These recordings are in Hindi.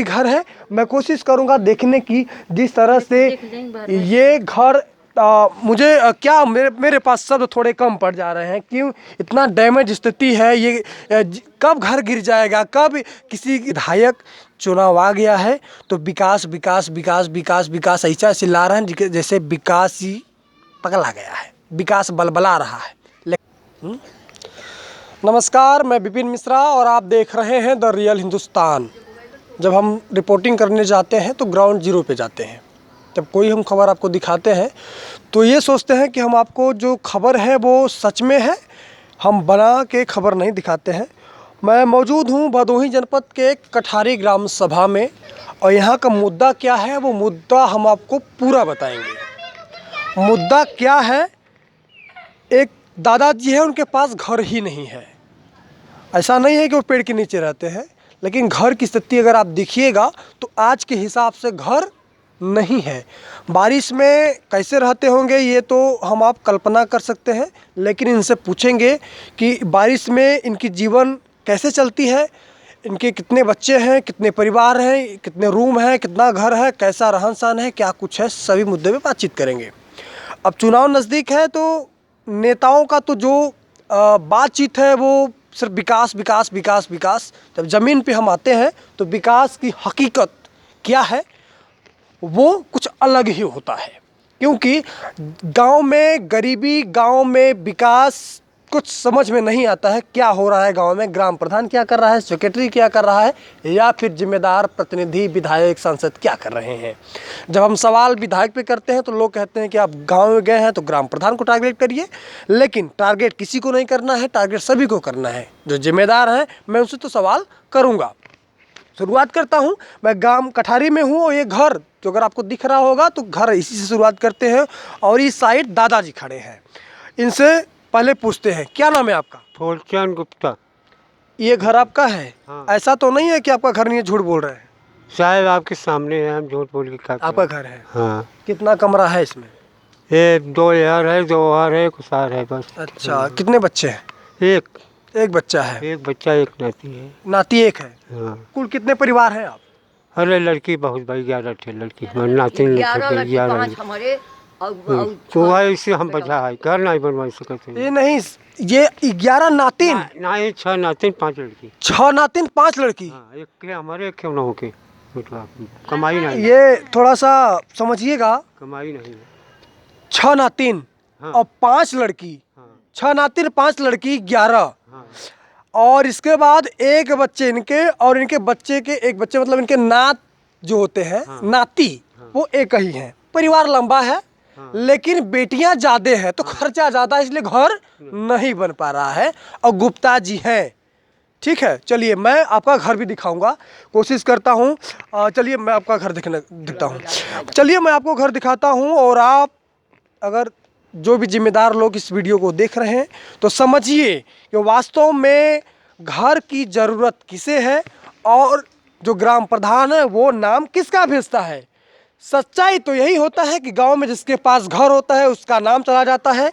घर है। मैं कोशिश करूंगा देखने की जिस तरह से ये घर मुझे क्या मेरे पास शब्द थोड़े कम पड़ जा रहे हैं। क्यों इतना डैमेज स्थिति है ये, कब घर गिर जाएगा, कब किसी विधायक चुनाव आ गया है तो विकास विकास विकास विकास विकास ऐसा चिल्ला रहे हैं जैसे विकास ही पगला गया है, विकास बलबला रहा है। नमस्कार, मैं विपिन मिश्रा और आप देख रहे हैं द रियल हिंदुस्तान। जब हम रिपोर्टिंग करने जाते हैं तो ग्राउंड जीरो पे जाते हैं। जब कोई हम खबर आपको दिखाते हैं तो ये सोचते हैं कि हम आपको जो खबर है वो सच में है, हम बना के खबर नहीं दिखाते हैं। मैं मौजूद हूँ भदोही जनपद के कठारी ग्राम सभा में और यहाँ का मुद्दा क्या है वो मुद्दा हम आपको पूरा बताएंगे। मुद्दा क्या है, एक दादाजी है, उनके पास घर ही नहीं है। ऐसा नहीं है कि वो पेड़ के नीचे रहते हैं, लेकिन घर की स्थिति अगर आप देखिएगा तो आज के हिसाब से घर नहीं है। बारिश में कैसे रहते होंगे ये तो हम आप कल्पना कर सकते हैं, लेकिन इनसे पूछेंगे कि बारिश में इनकी जीवन कैसे चलती है, इनके कितने बच्चे हैं, कितने परिवार हैं, कितने रूम हैं, कितना घर है, कैसा रहन सहन है, क्या कुछ है, सभी मुद्दे पे बातचीत करेंगे। अब चुनाव नज़दीक है तो नेताओं का तो जो बातचीत है वो सिर्फ विकास विकास विकास विकास। जब ज़मीन पे हम आते हैं तो विकास की हकीकत क्या है वो कुछ अलग ही होता है। क्योंकि गांव में गरीबी, गांव में विकास कुछ समझ में नहीं आता है। क्या हो रहा है गांव में, ग्राम प्रधान क्या कर रहा है, सेक्रेटरी क्या कर रहा है, या फिर जिम्मेदार प्रतिनिधि विधायक सांसद क्या कर रहे हैं। जब हम सवाल विधायक पे करते हैं तो लोग कहते हैं कि आप गांव में गए हैं तो ग्राम प्रधान को टारगेट करिए, लेकिन टारगेट किसी को नहीं करना है, टारगेट सभी को करना है। जो जिम्मेदार हैं मैं उनसे तो सवाल करूँगा। शुरुआत करता हूँ, मैं गांव कठारी में हूँ और ये घर जो अगर आपको दिख रहा होगा तो घर इसी से शुरुआत करते हैं। और इस साइड दादाजी खड़े हैं, इनसे पहले पूछते हैं क्या नाम है आपका? फूलचंद गुप्ता। ये घर आपका है? हाँ। ऐसा तो नहीं है कि आपका घर नहीं है, झूठ बोल रहे हैं? शायद आपके सामने है, हम झूठ बोल के क्या आपका घर है? हाँ। कितना कमरा है इसमें? ये 2 यार है, 2 और है, कुछ और है बस। अच्छा, कितने बच्चे हैं? एक बच्चा है। एक बच्चा, एक नाती है। नाती एक है। हाँ। कुल कितने परिवार हैं आप? अरे लड़की बहुत भाई, 11 थे लड़की, हमारे नाती 11 तो है, इससे हम बचा है, घर नहीं बनवा सकते। ये नहीं, ये 11 नातिन? नहीं, 6 नातिन 5 लड़की। 6 नातिन 5 लड़की? हाँ, एक के हमारे, एक क्यों ना हो के कमाई नहीं। ये थोड़ा सा समझिएगा, कमाई नहीं। 6 नातिन। हाँ। और 5 लड़की। हाँ। 6 नातिन 5 लड़की 11। हाँ। और इसके बाद एक बच्चे इनके, और इनके बच्चे के एक बच्चे, मतलब इनके नात जो होते हैं, हाँ। नाती, हाँ। वो एक ही हैं। परिवार लंबा है। हाँ। लेकिन बेटियां ज़्यादा हैं तो खर्चा ज़्यादा है, इसलिए घर नहीं बन पा रहा है। और गुप्ता जी हैं। ठीक है, चलिए मैं आपका घर भी दिखाऊंगा, कोशिश करता हूँ। चलिए मैं आपका घर दिखता हूँ। चलिए मैं आपको घर दिखाता हूँ, और आप अगर जो भी जिम्मेदार लोग इस वीडियो को देख रहे हैं तो समझिए कि वास्तव में घर की ज़रूरत किसे है और जो ग्राम प्रधान है वो नाम किसका भेजता है। सच्चाई तो यही होता है कि गांव में जिसके पास घर होता है उसका नाम चला जाता है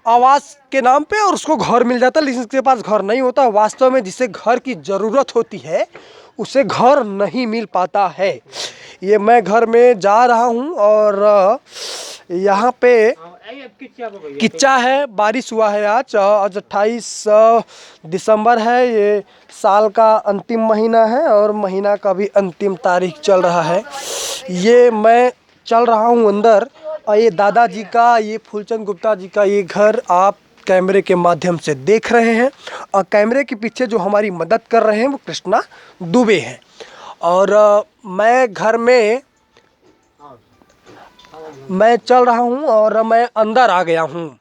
आवास के नाम पे और उसको घर मिल जाता है, लेकिन जिसके पास घर नहीं होता, वास्तव में जिसे घर की ज़रूरत होती है उसे घर नहीं मिल पाता है। ये मैं घर में जा रहा हूँ और यहाँ पे किच्चा है, बारिश हुआ है। आज 28 दिसंबर है, ये साल का अंतिम महीना है और महीना का भी अंतिम तारीख चल रहा है। ये मैं चल रहा हूँ अंदर और ये दादाजी का, ये फूलचंद गुप्ता जी का ये घर आप कैमरे के माध्यम से देख रहे हैं। और कैमरे के पीछे जो हमारी मदद कर रहे हैं वो कृष्णा दुबे हैं। और मैं घर में मैं चल रहा हूँ और मैं अंदर आ गया हूँ।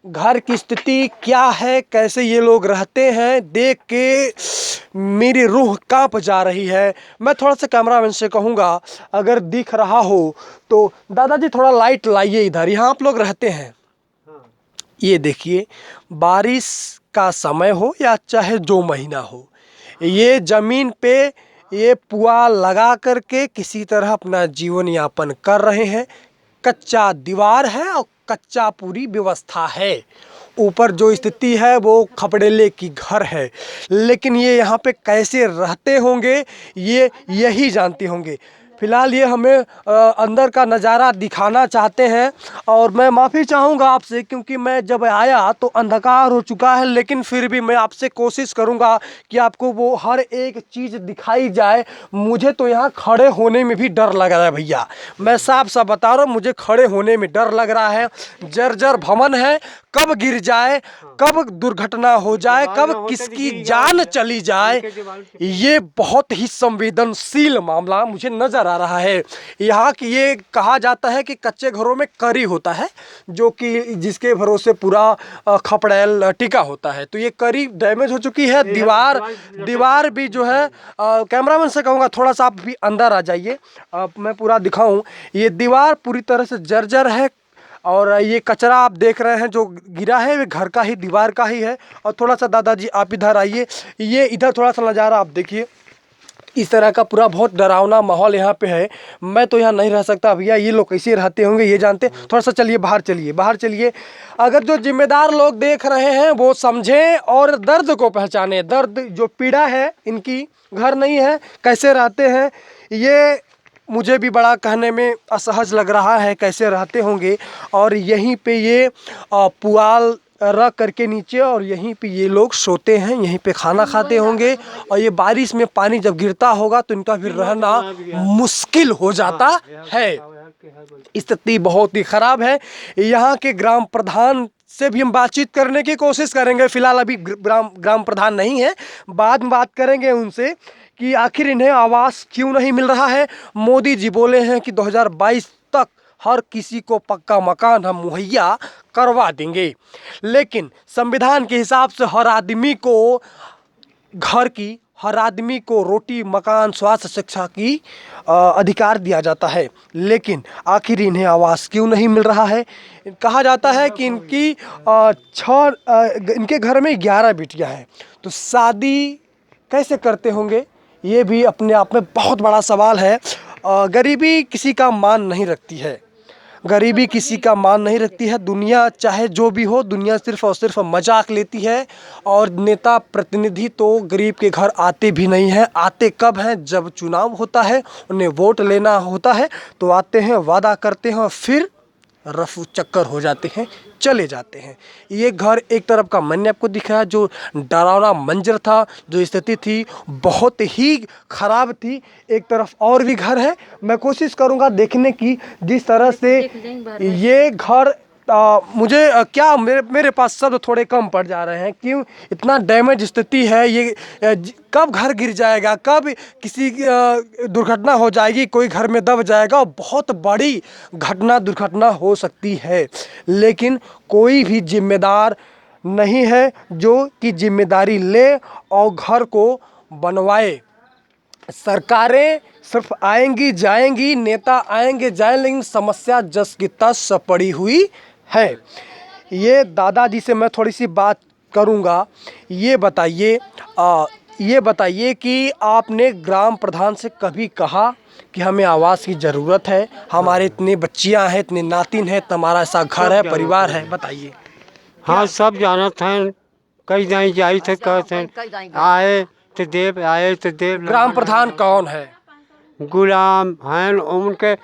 घर की स्थिति क्या है, कैसे ये लोग रहते हैं, देख के मेरी रूह कांप जा रही है। मैं थोड़ा सा कैमरामैन से कहूँगा अगर दिख रहा हो तो दादाजी थोड़ा लाइट लाइए इधर, यहाँ आप लोग रहते हैं। ये देखिए, बारिश का समय हो या चाहे जो महीना हो, ये ज़मीन पे ये पुआ लगा करके किसी तरह अपना जीवन यापन कर रहे हैं। कच्चा दीवार है और कच्चा पूरी व्यवस्था है। ऊपर जो स्थिति है वो खपड़ेले की घर है, लेकिन ये यहाँ पे कैसे रहते होंगे ये यही जानते होंगे। फ़िलहाल ये हमें अंदर का नज़ारा दिखाना चाहते हैं और मैं माफ़ी चाहूँगा आपसे, क्योंकि मैं जब आया तो अंधकार हो चुका है, लेकिन फिर भी मैं आपसे कोशिश करूँगा कि आपको वो हर एक चीज़ दिखाई जाए। मुझे तो यहाँ खड़े होने में भी डर लग रहा है भैया, मैं साफ साफ बता रहा हूँ, मुझे खड़े होने में डर लग रहा है। जर्जर भवन है, कब गिर जाए, कब दुर्घटना हो जाए, कब किसकी जान चली जाए, ये बहुत ही संवेदनशील मामला मुझे नज़र आ रहा है। यहाँ की ये कहा जाता है कि कच्चे घरों में करी होता है, जो कि जिसके भरोसे पूरा खपड़ैल टिका होता है। तो ये करी डैमेज हो चुकी है, दीवार भी जो है, कैमरामैन से कहूँगा थोड़ा सा आप भी अंदर आ जाइए, मैं पूरा दिखाऊं। ये दीवार पूरी तरह से जर्जर है और ये कचरा आप देख रहे हैं जो गिरा है ये घर का ही, दीवार का ही है। और थोड़ा सा दादाजी आप इधर आइए, ये इधर थोड़ा सा नज़ारा आप देखिए। इस तरह का पूरा बहुत डरावना माहौल यहाँ पे है। मैं तो यहाँ नहीं रह सकता भैया, ये लोग कैसे रहते होंगे ये जानते। थोड़ा सा चलिए बाहर, चलिए बाहर चलिए। अगर जो जिम्मेदार लोग देख रहे हैं वो समझें और दर्द को पहचाने, दर्द जो पीड़ा है इनकी, घर नहीं है, कैसे रहते हैं ये मुझे भी बड़ा कहने में असहज लग रहा है, कैसे रहते होंगे। और यहीं पे ये पुआल रख करके नीचे, और यहीं पे ये लोग सोते हैं, यहीं पे खाना खाते होंगे। और ये बारिश में पानी जब गिरता होगा तो इनका फिर रहना मुश्किल हो जाता है। स्थिति बहुत ही ख़राब है। यहाँ के ग्राम प्रधान से भी हम बातचीत करने की कोशिश करेंगे। फ़िलहाल अभी ग्राम प्रधान नहीं है, बाद में बात करेंगे उनसे कि आखिर इन्हें आवास क्यों नहीं मिल रहा है। मोदी जी बोले हैं कि 2022 तक हर किसी को पक्का मकान हम मुहैया करवा देंगे, लेकिन संविधान के हिसाब से हर आदमी को घर की, हर आदमी को रोटी, मकान, स्वास्थ्य, शिक्षा की अधिकार दिया जाता है। लेकिन आखिर इन्हें आवास क्यों नहीं मिल रहा है। कहा जाता है कि इनके घर में 11 बेटियां हैं, तो शादी कैसे करते होंगे ये भी अपने आप में बहुत बड़ा सवाल है। गरीबी किसी का मान नहीं रखती है, गरीबी किसी का मान नहीं रखती है। दुनिया चाहे जो भी हो, दुनिया सिर्फ और सिर्फ मजाक लेती है। और नेता प्रतिनिधि तो गरीब के घर आते भी नहीं हैं। आते कब हैं, जब चुनाव होता है, उन्हें वोट लेना होता है तो आते हैं, वादा करते हैं और फिर रफू चक्कर हो जाते हैं, चले जाते हैं। ये घर एक तरफ का मैंने आपको दिखाया जो डरावना मंजर था, जो स्थिति थी बहुत ही ख़राब थी। एक तरफ और भी घर है, मैं कोशिश करूँगा देखने की जिस तरह से ये घर मुझे क्या मेरे पास शब्द थोड़े कम पड़ जा रहे हैं। क्यों इतना डैमेज स्थिति है ये, कब घर गिर जाएगा, कब किसी दुर्घटना हो जाएगी, कोई घर में दब जाएगा और बहुत बड़ी दुर्घटना हो सकती है। लेकिन कोई भी जिम्मेदार नहीं है जो कि जिम्मेदारी ले और घर को बनवाए। सरकारें सिर्फ आएंगी जाएंगी, नेता आएंगे जाएंगे, लेकिन समस्या जस की तस पड़ी हुई है। ये दादाजी से मैं थोड़ी सी बात करूंगा। ये बताइए कि आपने ग्राम प्रधान से कभी कहा कि हमें आवास की ज़रूरत है, हमारे इतने बच्चियां हैं, इतने नातिन हैं, हमारा ऐसा घर है, परिवार है, बताइए। हाँ सब जानत हैं, कई जाई जाई थे कहते हैं आए तो देव, आए तो देव। ग्राम प्रधान कौन है? गुलाम हैं, उनके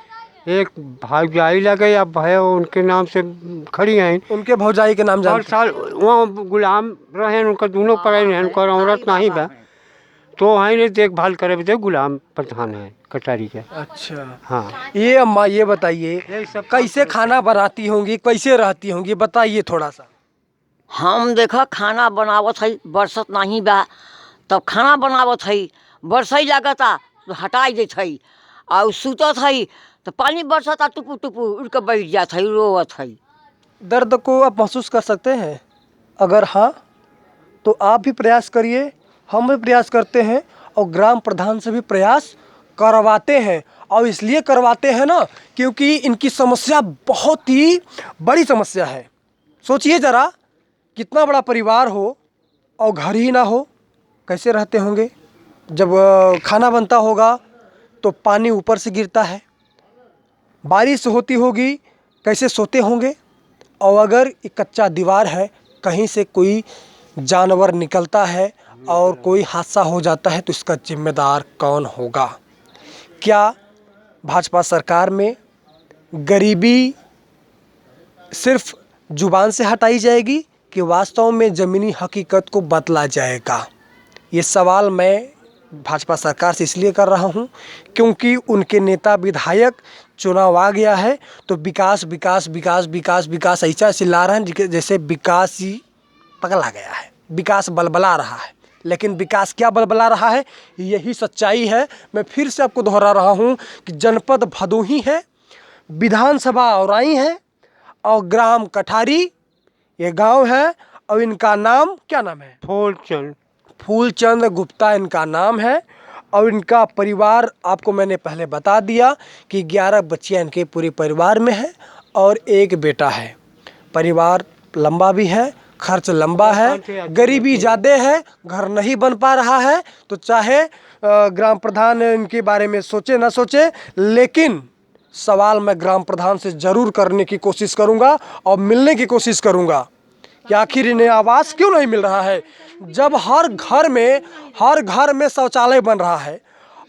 एक भौजाई लगे, अब है उनके नाम से खड़ी हैं। उनके भौजाई के नाम हर जानते? साल वहाँ गुलाम रहे, उनका दोनों पड़े हैं, उनका औरत नहीं बा, तो वहीं ने देखभाल करे थे, गुलाम प्रधान है कटारी के। अच्छा हाँ। ये अम्मा ये बताइए कैसे खाना बनाती होंगी, कैसे रहती होंगी, बताइए थोड़ा सा। हम देखा खाना बनावत है, बरसत नहीं बा तब खाना बनावत है, बरसई लागता तो हटाई देत है, और सुतत है तो पानी बरसता टुपू टुपू उड़ के बैठ जात है, रोवत है। दर्द को आप महसूस कर सकते हैं? अगर हाँ तो आप भी प्रयास करिए, हम भी प्रयास करते हैं और ग्राम प्रधान से भी प्रयास करवाते हैं। और इसलिए करवाते हैं ना क्योंकि इनकी समस्या बहुत ही बड़ी समस्या है। सोचिए ज़रा, कितना बड़ा परिवार हो और घर ही ना हो, कैसे रहते होंगे। जब खाना बनता होगा तो पानी ऊपर से गिरता है, बारिश होती होगी कैसे सोते होंगे। और अगर एक कच्चा दीवार है कहीं से कोई जानवर निकलता है और कोई हादसा हो जाता है तो इसका जिम्मेदार कौन होगा? क्या भाजपा सरकार में गरीबी सिर्फ जुबान से हटाई जाएगी कि वास्तव में ज़मीनी हकीकत को बदला जाएगा? ये सवाल मैं भाजपा सरकार से इसलिए कर रहा हूँ क्योंकि उनके नेता विधायक चुनाव आ गया है तो विकास विकास विकास विकास विकास ऐसा चिल्ला रहे हैं जैसे विकास ही पगला गया है, विकास बलबला रहा है। लेकिन विकास क्या बलबला रहा है? यही सच्चाई है। मैं फिर से आपको दोहरा रहा हूँ कि जनपद भदोही है, विधानसभा औराई है और ग्राम कठारी ये गांव है और इनका नाम क्या नाम है? फूलचंद गुप्ता इनका नाम है। और इनका परिवार आपको मैंने पहले बता दिया कि 11 बच्चियां इनके पूरे परिवार में है और एक बेटा है। परिवार लंबा भी है, खर्च लंबा है, गरीबी ज़्यादा है, घर नहीं बन पा रहा है। तो चाहे ग्राम प्रधान इनके बारे में सोचे ना सोचे, लेकिन सवाल मैं ग्राम प्रधान से ज़रूर करने की कोशिश करूँगा और मिलने की कोशिश करूँगा कि आखिर इन्हें आवास क्यों नहीं मिल रहा है, जब हर घर में शौचालय बन रहा है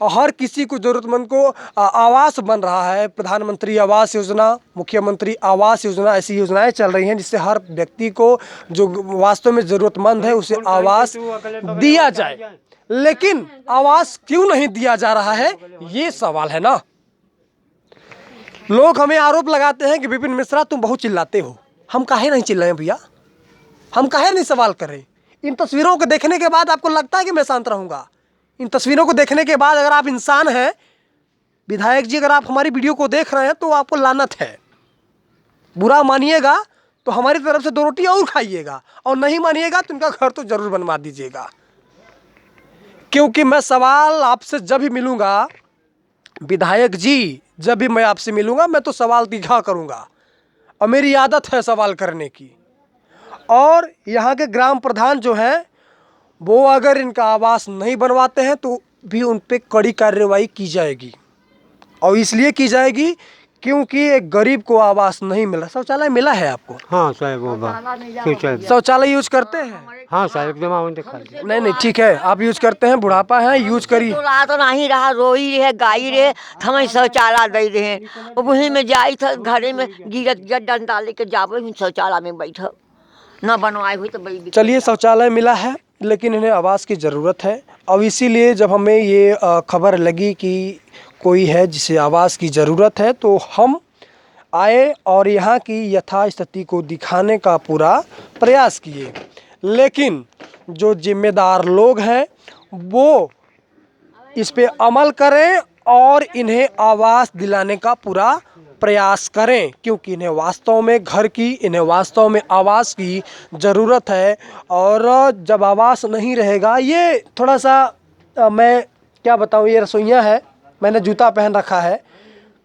और हर किसी को ज़रूरतमंद को आवास बन रहा है। प्रधानमंत्री आवास योजना, मुख्यमंत्री आवास योजना, ऐसी योजनाएं चल रही हैं जिससे हर व्यक्ति को जो वास्तव में ज़रूरतमंद है उसे आवास दिया जाए। लेकिन आवास क्यों नहीं दिया जा रहा है, ये सवाल है ना। लोग हमें आरोप लगाते हैं कि विपिन मिश्रा तुम बहुत चिल्लाते हो। हम काहे नहीं चिल्लाएं भैया, हम काहे नहीं सवाल कर रहे? इन तस्वीरों को देखने के बाद आपको लगता है कि मैं शांत रहूंगा? इन तस्वीरों को देखने के बाद अगर आप इंसान हैं, विधायक जी अगर आप हमारी वीडियो को देख रहे हैं तो आपको लानत है। बुरा मानिएगा तो हमारी तरफ से 2 रोटी और खाइएगा और नहीं मानिएगा तो इनका घर तो जरूर बनवा दीजिएगा। क्योंकि मैं सवाल आपसे जब भी मिलूंगा, विधायक जी जब भी मैं आपसे मिलूंगा मैं तो सवाल तीखा करूंगा और मेरी आदत है सवाल करने की। और यहाँ के ग्राम प्रधान जो हैं वो अगर इनका आवास नहीं बनवाते हैं तो भी उन पे कड़ी कार्रवाई की जाएगी। और इसलिए की जाएगी क्योंकि एक गरीब को आवास नहीं मिला। शौचालय मिला है आपको? हाँ साहब, वो शौचालय यूज करते हैं? हाँ साहब, एकदम आवन दिखा नहीं ठीक है, आप यूज करते हैं, बुढ़ापा है, यूज करिए। तो रात नहीं रहा, रोई रहे, गाई रहे, हमें शौचालय दे रहे। वहीं में जाई था घरे में गिरत डंडा लेके जावे शौचालय में बैठ न बनवाए हुई तो चलिए शौचालय मिला है लेकिन इन्हें आवास की ज़रूरत है। और इसीलिए जब हमें ये खबर लगी कि कोई है जिसे आवास की ज़रूरत है तो हम आए और यहाँ की यथास्थिति को दिखाने का पूरा प्रयास किए। लेकिन जो जिम्मेदार लोग हैं वो इस पे अमल करें और इन्हें आवास दिलाने का पूरा प्रयास करें, क्योंकि इन्हें वास्तव में घर की, इन्हें वास्तव में आवास की ज़रूरत है। और जब आवास नहीं रहेगा, ये थोड़ा सा मैं क्या बताऊँ, ये रसोइया है, मैंने जूता पहन रखा है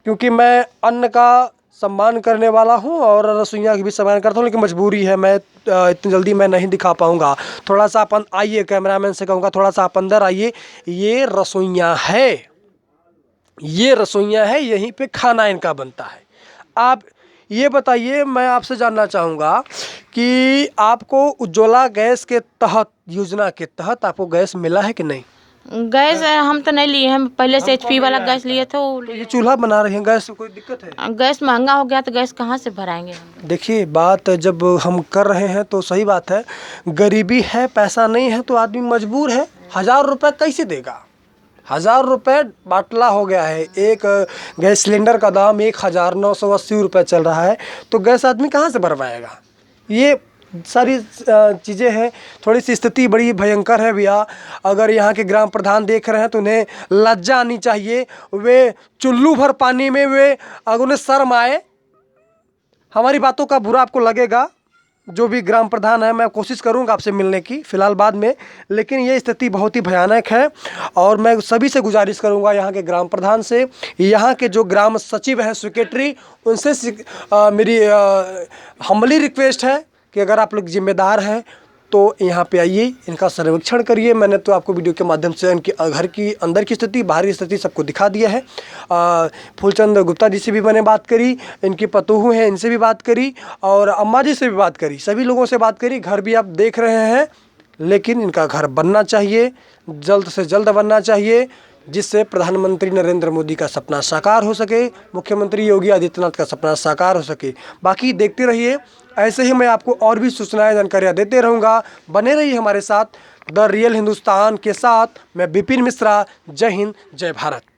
क्योंकि मैं अन्न का सम्मान करने वाला हूँ और रसोइया की भी सम्मान करता हूँ, लेकिन मजबूरी है, मैं इतनी जल्दी मैं नहीं दिखा पाऊँगा। थोड़ा सा अपन आइए, कैमरामैन से कहूँगा थोड़ा सा आप अंदर आइए। ये रसोइया है, ये रसोइया है, यहीं पे खाना इनका बनता है। आप ये बताइए, मैं आपसे जानना चाहूँगा कि आपको उज्ज्वला गैस के तहत, योजना के तहत आपको गैस मिला है कि नहीं? गैस हम तो नहीं लिए, हम पहले से HP वाला गैस लिए थे। तो ये चूल्हा बना रहे हैं, गैस से कोई दिक्कत है? गैस महंगा हो गया तो गैस कहाँ से भराएंगे हम? देखिए, बात जब हम कर रहे हैं तो सही बात है, गरीबी है, पैसा नहीं है तो आदमी मजबूर है। 1000 रुपये कैसे देगा? 1000 रुपये बाटला हो गया है। एक गैस सिलेंडर का दाम 1980 रुपये चल रहा है, तो गैस आदमी कहाँ से भरवाएगा? ये सारी चीज़ें हैं। थोड़ी सी स्थिति बड़ी भयंकर है भैया। अगर यहाँ के ग्राम प्रधान देख रहे हैं तो उन्हें लज्जा आनी चाहिए। वे चुल्लू भर पानी में, वे अगर उन्हें शर्म आए। हमारी बातों का बुरा आपको लगेगा, जो भी ग्राम प्रधान है, मैं कोशिश करूंगा आपसे मिलने की, फ़िलहाल बाद में, लेकिन ये स्थिति बहुत ही भयानक है। और मैं सभी से गुजारिश करूंगा, यहाँ के ग्राम प्रधान से, यहाँ के जो ग्राम सचिव हैं, सेक्रेटरी, उनसे मेरी हम्बली रिक्वेस्ट है कि अगर आप लोग जिम्मेदार हैं तो यहाँ पे आइए, इनका सर्वेक्षण करिए। मैंने तो आपको वीडियो के माध्यम से इनके घर की अंदर की स्थिति, बाहरी स्थिति सबको दिखा दिया है। फूलचंद गुप्ता जी से भी मैंने बात करी, इनकी पतोहू हैं इनसे भी बात करी, और अम्मा जी से भी बात करी, सभी लोगों से बात करी। घर भी आप देख रहे हैं, लेकिन इनका घर बनना चाहिए, जल्द से जल्द बनना चाहिए, जिससे प्रधानमंत्री नरेंद्र मोदी का सपना साकार हो सके, मुख्यमंत्री योगी आदित्यनाथ का सपना साकार हो सके। बाकी देखते रहिए, ऐसे ही मैं आपको और भी सूचनाएं जानकारियां देते रहूँगा। बने रहिए हमारे साथ द रियल हिंदुस्तान के साथ। मैं विपिन मिश्रा। जय हिंद, जय भारत।